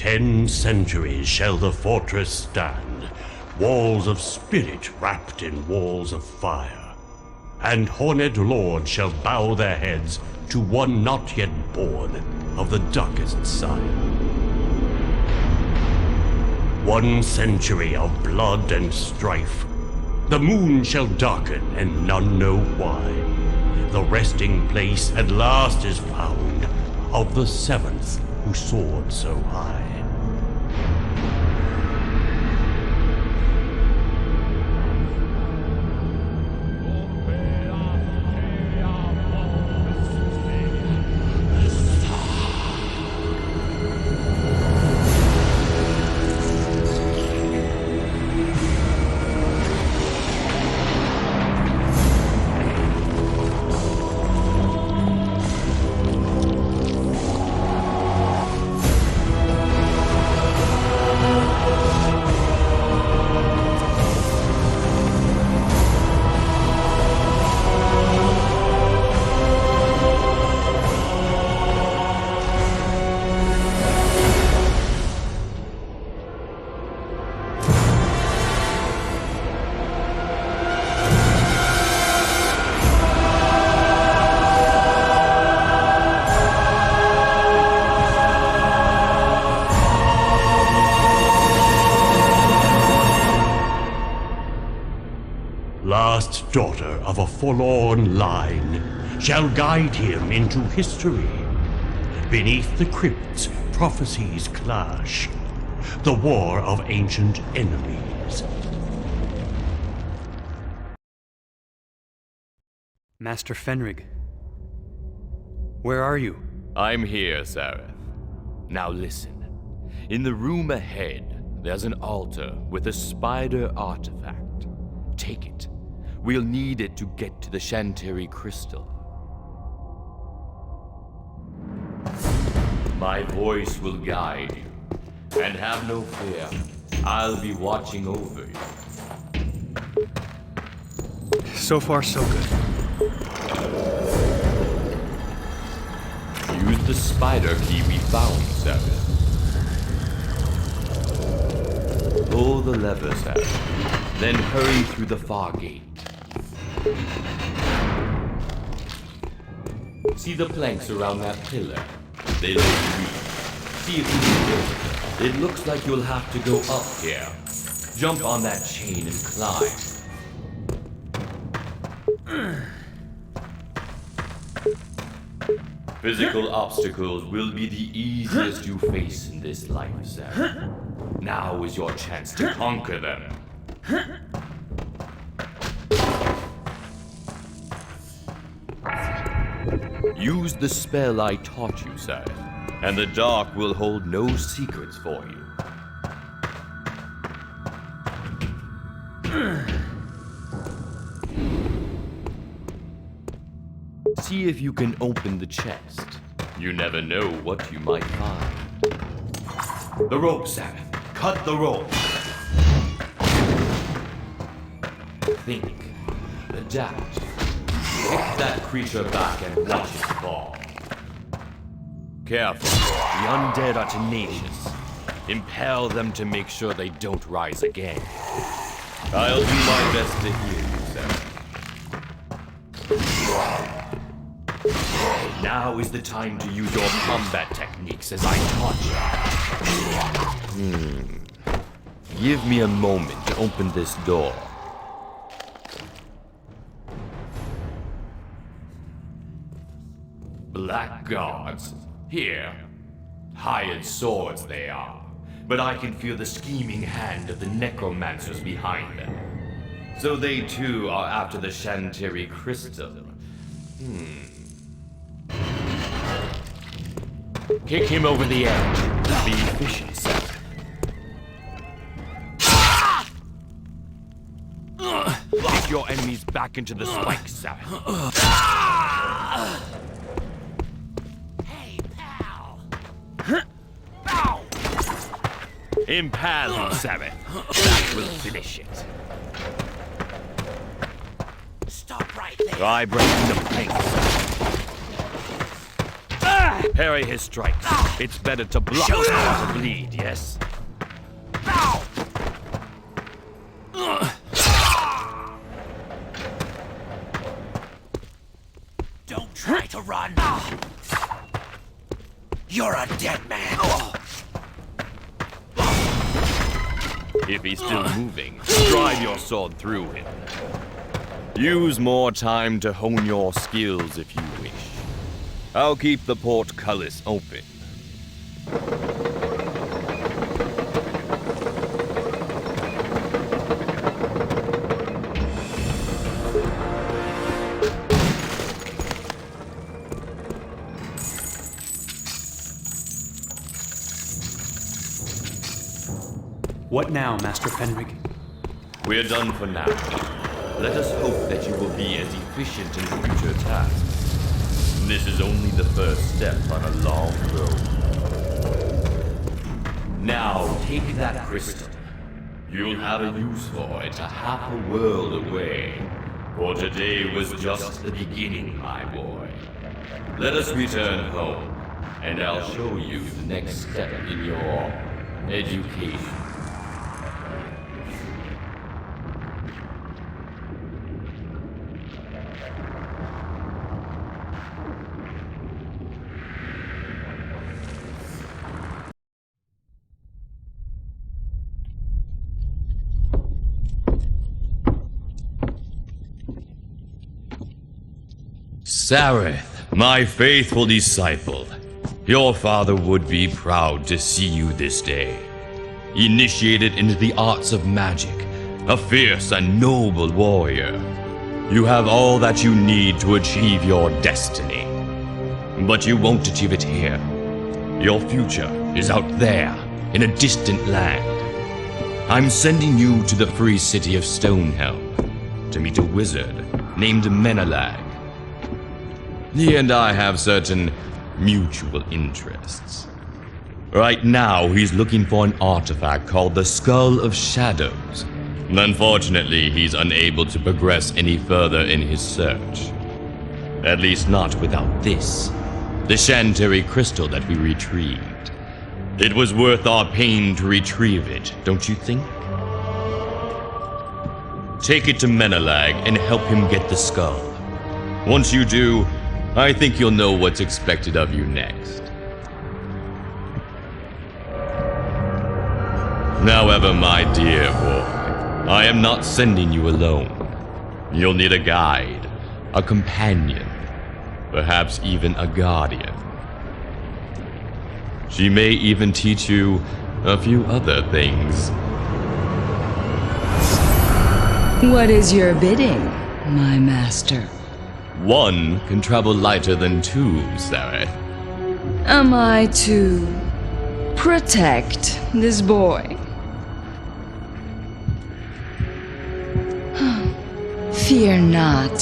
10 centuries shall the fortress stand, walls of spirit wrapped in walls of fire. And horned lords shall bow their heads to one not yet born of the darkest sign. 1 century of blood and strife. The moon shall darken and none know why. The resting place at last is found of the 7th who soared so high. Last daughter of a forlorn line shall guide him into history. Beneath the crypts, prophecies clash. The war of ancient enemies. Master Fenrig, where are you? I'm here, Sareth. Now listen. In the room ahead, there's an altar with a spider artifact. Take it. We'll need it to get to the Shantiri crystal. My voice will guide you. And have no fear. I'll be watching over you. So far, so good. Use the spider key we found, Sareth. Pull the lever, Sareth. Then hurry through the far gate. See the planks around that pillar? They look weak. See if you can do it. It looks like you'll have to go up here. Jump on that chain and climb. Physical obstacles will be the easiest you face in this life, Sarah. Now is your chance to conquer them. Use the spell I taught you, Sarah, and the dark will hold no secrets for you. See if you can open the chest. You never know what you might find. The rope, Sarah. Cut the rope. Think. Adapt. Pick that creature back and watch it fall. Careful. The undead are tenacious. Impale them to make sure they don't rise again. I'll do my best to heal you, Sarah. Now is the time to use your combat techniques as I taught you. Give me a moment to open this door. Black gods. Here. Hired swords they are. But I can feel the scheming hand of the necromancers behind them. So they too are after the Shantiri crystal. Kick him over the edge. Be efficient, Sarah. Kick your enemies back into the spikes, Sarah. Hey, pal! Ow! Impale him, Sarah. That will finish it. Stop right there! Try breaking the planks. Parry his strikes. It's better to block than to bleed, yes? Don't try to run. You're a dead man. If he's still moving, drive your sword through him. Use more time to hone your skills if you wish. I'll keep the portcullis open. What now, Master Fenrig? We're done for now. Let us hope that you will be as efficient in future tasks. This is only the first step on a long road. Now, take that crystal. You'll have a use for it a half a world away. For today was just the beginning, my boy. Let us return home, and I'll show you the next step in your education. Sareth, my faithful disciple, your father would be proud to see you this day. Initiated into the arts of magic, a fierce and noble warrior, you have all that you need to achieve your destiny. But you won't achieve it here. Your future is out there, in a distant land. I'm sending you to the free city of Stonehelm to meet a wizard named Menelag. He and I have certain mutual interests. Right now, he's looking for an artifact called the Skull of Shadows. Unfortunately, he's unable to progress any further in his search. At least not without this, the Shantary crystal that we retrieved. It was worth our pain to retrieve it, don't you think? Take it to Menelag and help him get the skull. Once you do, I think you'll know what's expected of you next. However, my dear boy, I am not sending you alone. You'll need a guide, a companion, perhaps even a guardian. She may even teach you a few other things. What is your bidding, my master? One can travel lighter than two, Sareth. Am I to protect this boy? Fear not.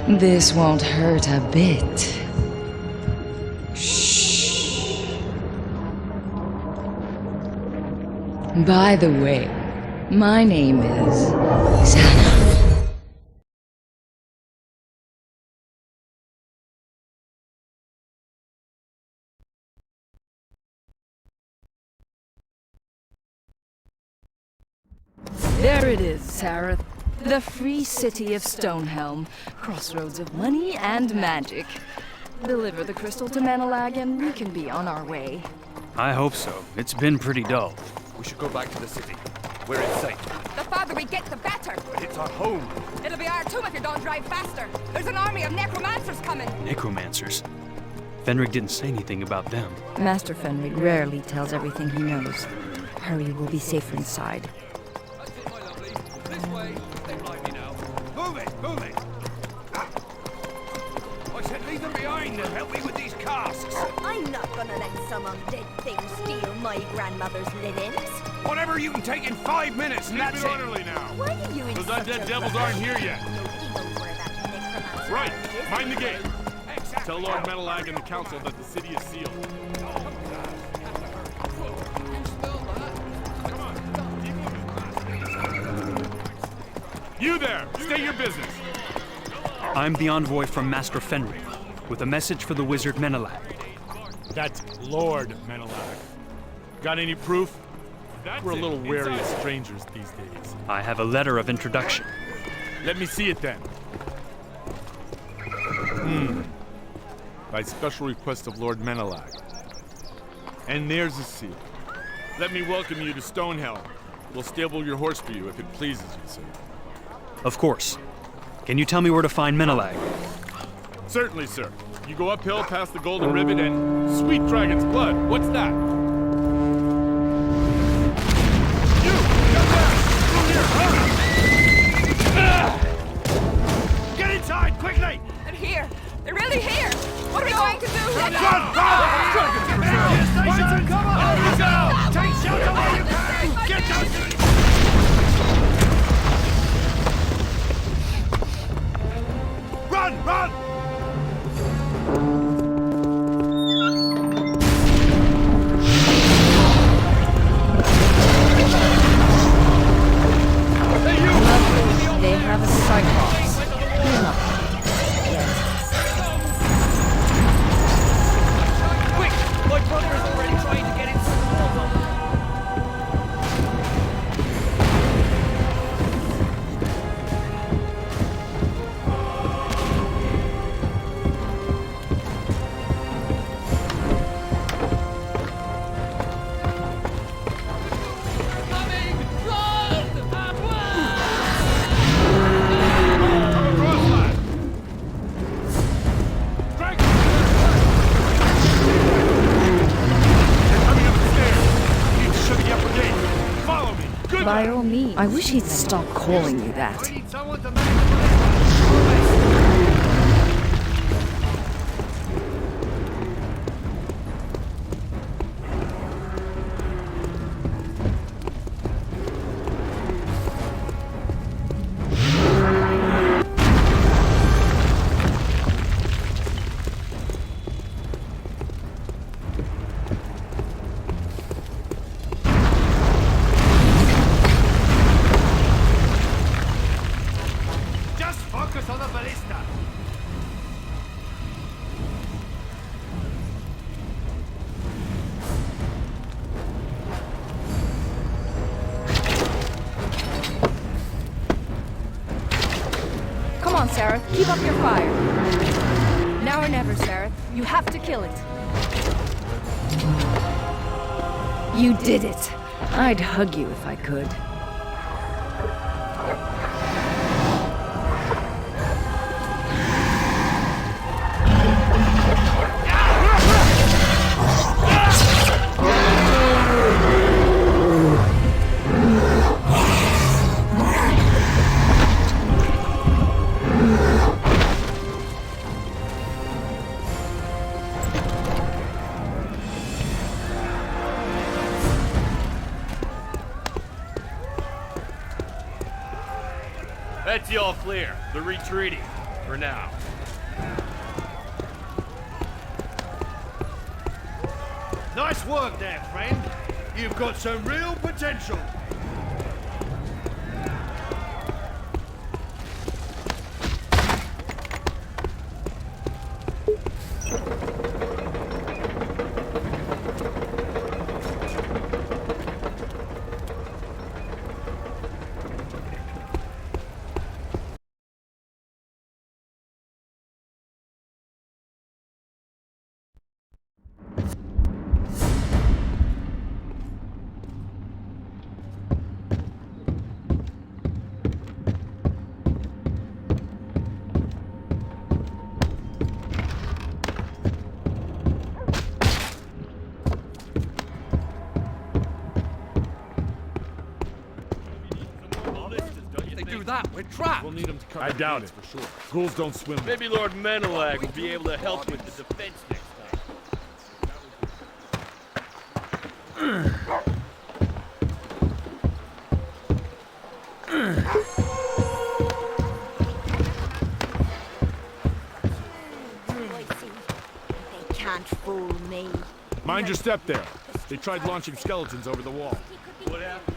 This won't hurt a bit. Shh. By the way, my name is Xana. There it is, Sareth. The free city of Stonehelm. Crossroads of money and magic. Deliver the crystal to Menelag and we can be on our way. I hope so. It's been pretty dull. We should go back to the city, where it's safe. The farther we get, the better. It's our home. It'll be our tomb if you don't drive faster. There's an army of necromancers coming. Necromancers? Fenrig didn't say anything about them. Master Fenrig rarely tells everything he knows. Hurry, we'll be safer inside. That's it, my lovely. This way. Stay lively now. Move it, move it. I said leave them behind and help me with these casks. I'm not gonna let some undead thing steal my grandmother's linens. Whatever you can take in 5 minutes, and that's it. orderly now. Why are you in Those such undead a devils rush? aren't here yet. Nobody knows where that necromancer Right, is. mind the gate. Tell Lord Menelag and the council that the city is sealed. You there! Stay your business! I'm the envoy from Master Fenrig, with a message for the wizard Menelag. That's Lord Menelag. Got any proof? We're a little wary of strangers these days. I have a letter of introduction. Let me see it then. By special request of Lord Menelag. And there's a seal. Let me welcome you to Stonehelm. We'll stable your horse for you if it pleases you, sir. Of course. Can you tell me where to find Menelag? Certainly, sir. You go uphill past the Golden Ribbon and Sweet Dragon's Blood. What's that? You! Come back! Through here! Hurry! Get inside, quickly! They're here! They're really here! What are we going to do? Run! Dragon's Preserve! Come on! Over you go! Take shelter while you can! Get down! Run! Run! They have a Cyclops. Quick! My brother is already trying to get into the wall. By all means. I wish he'd stop calling you that. Come on, Sarah. Keep up your fire. Now or never, Sarah. You have to kill it. You did it. I'd hug you if I could. That's all clear. They're retreating. For now. Nice work there, friend. You've got some real potential. That, we're trapped. We'll need them to cover. I doubt it. For sure. Ghouls don't swim. Maybe Lord Menelag will be able to help with the defense next They can't fool me. Mind your step there. They tried launching skeletons over the wall. What happened?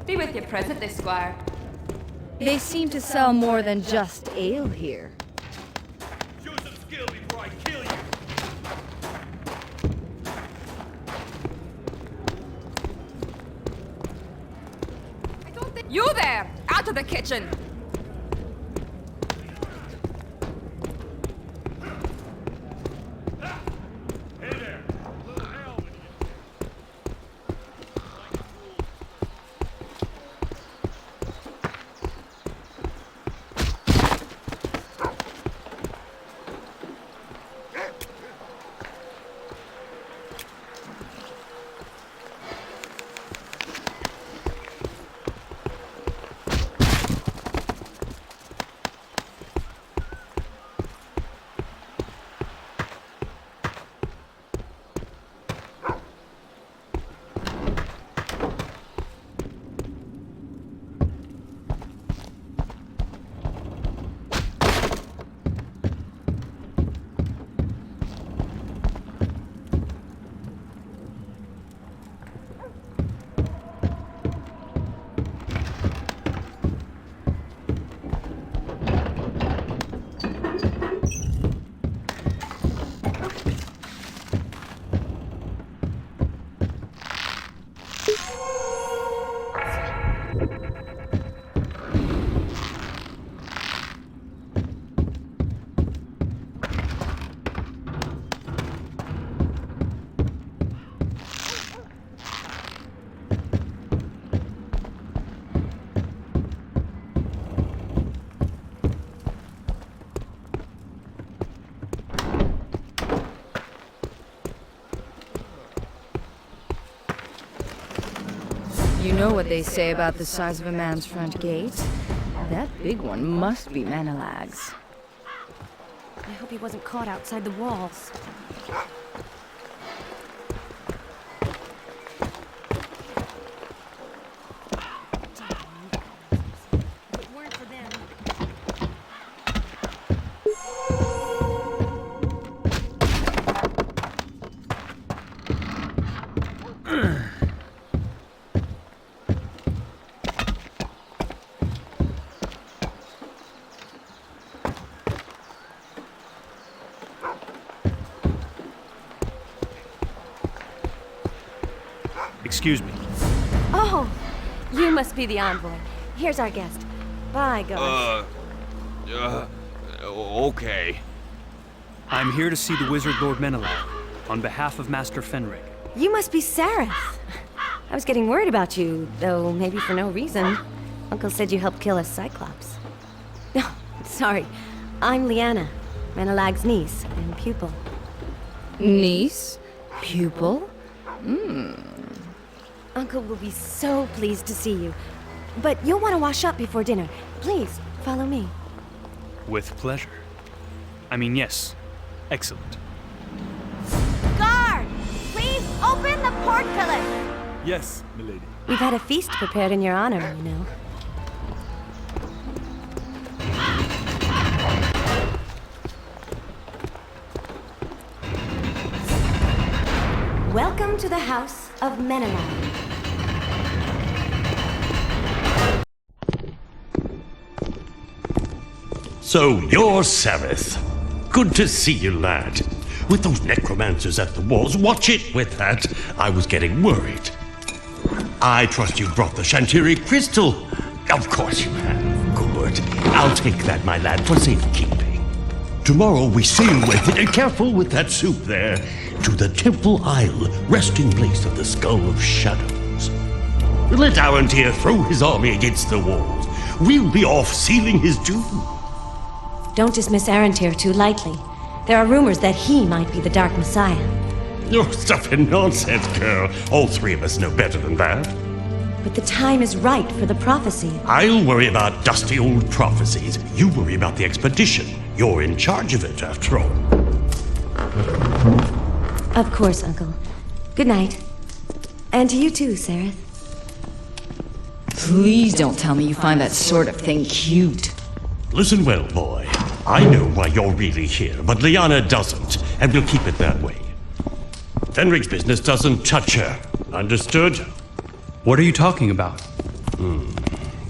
Be with you presently, Squire. They seem to sell more than just ale here. Show some skill before I kill you. You there! Out of the kitchen! You know what they say about the size of a man's front gate? That big one must be Menelag's. I hope he wasn't caught outside the walls. If it weren't for them. Excuse me. Oh, you must be the envoy. Here's our guest. By God. Okay. I'm here to see the wizard Lord Menelag, on behalf of Master Fenrig. You must be Sareth. I was getting worried about you, though maybe for no reason. Uncle said you helped kill a Cyclops. No, sorry. I'm Lyanna, Menelag's niece and pupil. Niece? Pupil? Uncle will be so pleased to see you. But you'll want to wash up before dinner. Please, follow me. With pleasure. I mean, yes. Excellent. Guard! Please open the portcullis! Yes, milady. We've had a feast prepared in your honor, you know. Welcome to the house of Menelag. So you're Sareth. Good to see you, lad. With those necromancers at the walls, watch it with that. I was getting worried. I trust you brought the Shantiri crystal. Of course you have. Good. I'll take that, my lad, for safekeeping. Tomorrow we sail with it, and careful with that soup there, to the Temple Isle, resting place of the Skull of Shadows. Let Arantir throw his army against the walls. We'll be off sealing his doom. Don't dismiss Arantir too lightly. There are rumors that he might be the Dark Messiah. You're stuffing nonsense, girl. All three of us know better than that. But the time is right for the prophecy. I'll worry about dusty old prophecies. You worry about the expedition. You're in charge of it, after all. Of course, Uncle. Good night. And to you too, Sareth. Please don't tell me you find that sort of thing cute. Listen well, boy. I know why you're really here, but Lyanna doesn't, and we'll keep it that way. Fenrig's business doesn't touch her. Understood? What are you talking about?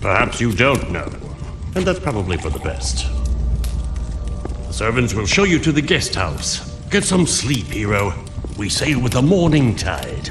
Perhaps you don't know. And that's probably for the best. The servants will show you to the guest house. Get some sleep, hero. We sail with the morning tide.